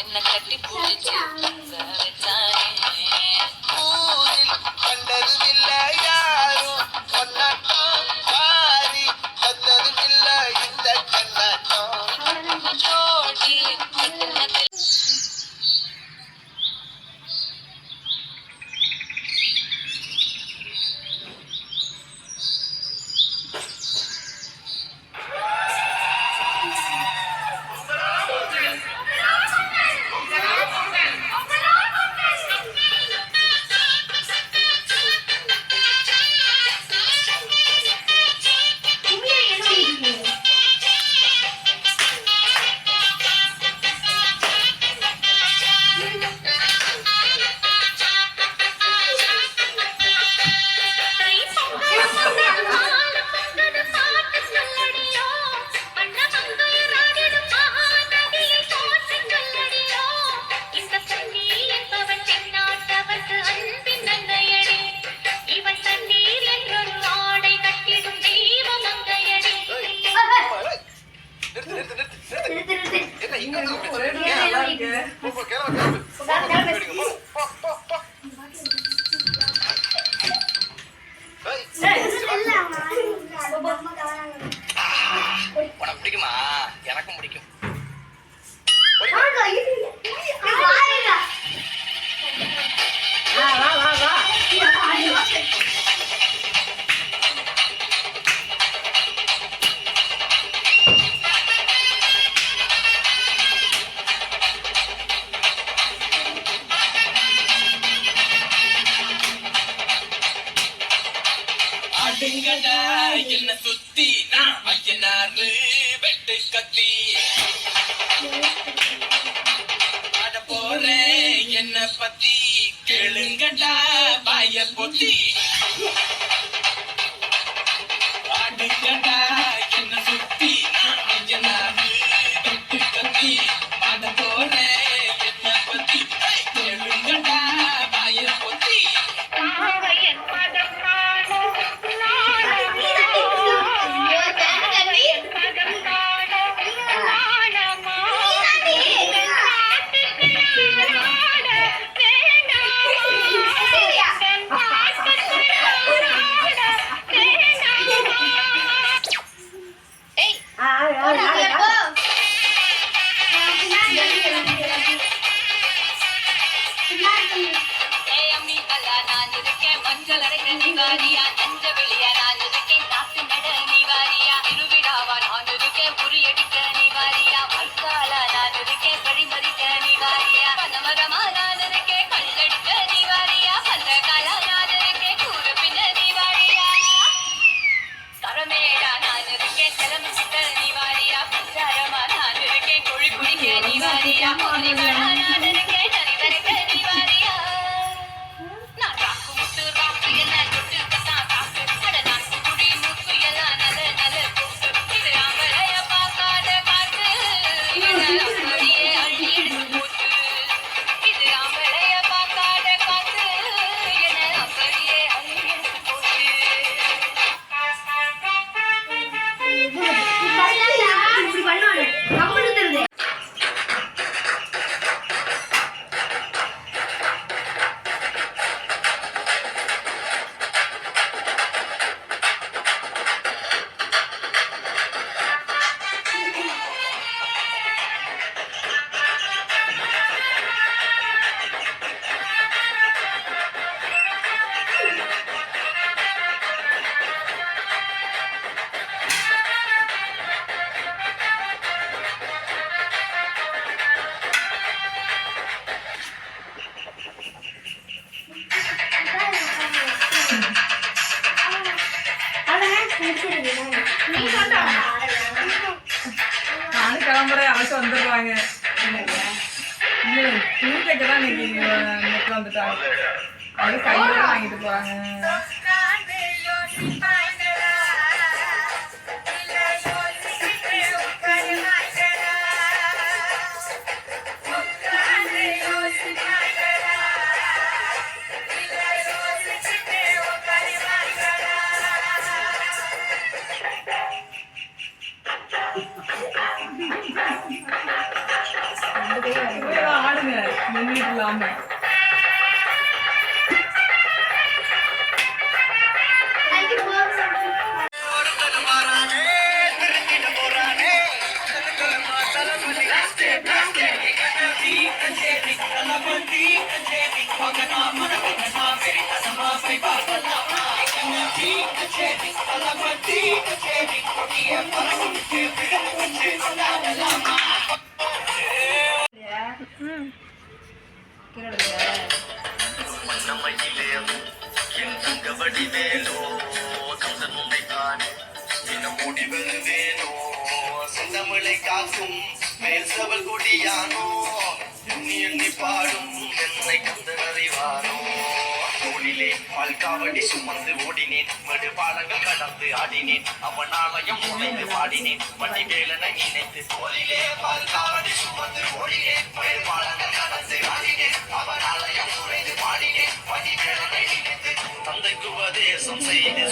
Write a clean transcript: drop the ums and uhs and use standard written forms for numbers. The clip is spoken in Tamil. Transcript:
என்ன கட்டி பிடிச்சு வச்சானே கண்டதும் இல்ல யாரும் கொண்டாட்டம் பாரி வந்ததும் இல்ல இந்த கண்ணாட்டம் ஜோடி பிடிக்குமா? எனக்கும் பிடிக்கும். என்ன சுத்தி நான் ஐயனாரு வெட்டு கத்தி பாட போறேன் என்ன பத்தி கேளுங்கடா பாய பொத்தி பாடுங்கடா என்ன சுத்தி நான் ஐயனாரு வெட்டு கத்தி பாட போறேன் என்ன பத்தி கேளுங்கடா பாய பொத்தி மஞ்சள் அரைக்க நிவாரியா நஞ்ச வெளிய நான் இருக்கேன் நாட்டு நட நிவாரியா திருவிழாவா நான் இருக்கேன் உரியடிக்க நிவாரியா மக்காலா நான் இருக்கேன் வழிமறிக்க நிவாரியா பனமரமா நான் இருக்கேன் கல்லடிக்க நிவாரியா பந்தகாலா நான் இருக்கேன் கூறு பின்ன நிவாரியா கரமேடா நான் இருக்கேன் கிளம்பிட்ட நிவாரியா பஞ்சாரமா நான் இருக்கேன் கொழி குடிக்க நிவாரியா போலிகளா நான் இருக்கேன் நரிவரைக்க நிவாரியா நான் ராக்கு முட்டு ராக்கு என்ன தொட்டு கட்டா காக்கு அட நாக்கு குடி மூக்கு எல்லாம் கிளம்புற அழைச்சு வந்துடுவாங்க. இல்லை துணி தைக்க தான் இன்னைக்கு நெட் வந்துட்டாங்க. அது கையோட வாங்கிட்டு போறாங்க. ஆடுங்க நின்றுட்டு இல்லாம. செந்தமிழை காக்கும் மேல்சவல் கொடியானோ எண்ணி எண்ணி பாடும் என்னை கந்து அறிவானோ தோளிலே பால்காவடி சுமந்து ஓடினேன் மடு பாலங்கள் கடந்து ஆடினேன் அவன் ஆலயம் நுழைந்து பாடினேன் வண்டி வேலனை நினைத்து தோளிலே பால்காவடி சுமந்து ஓடினேன் மடு பாலங்கள் கடந்து ஆடினேன் அவன் ஆலயம் நுழைந்து பாடினேன் வண்டி வேலனை நினைத்து தந்தைக்கு உபதேசம் செய்து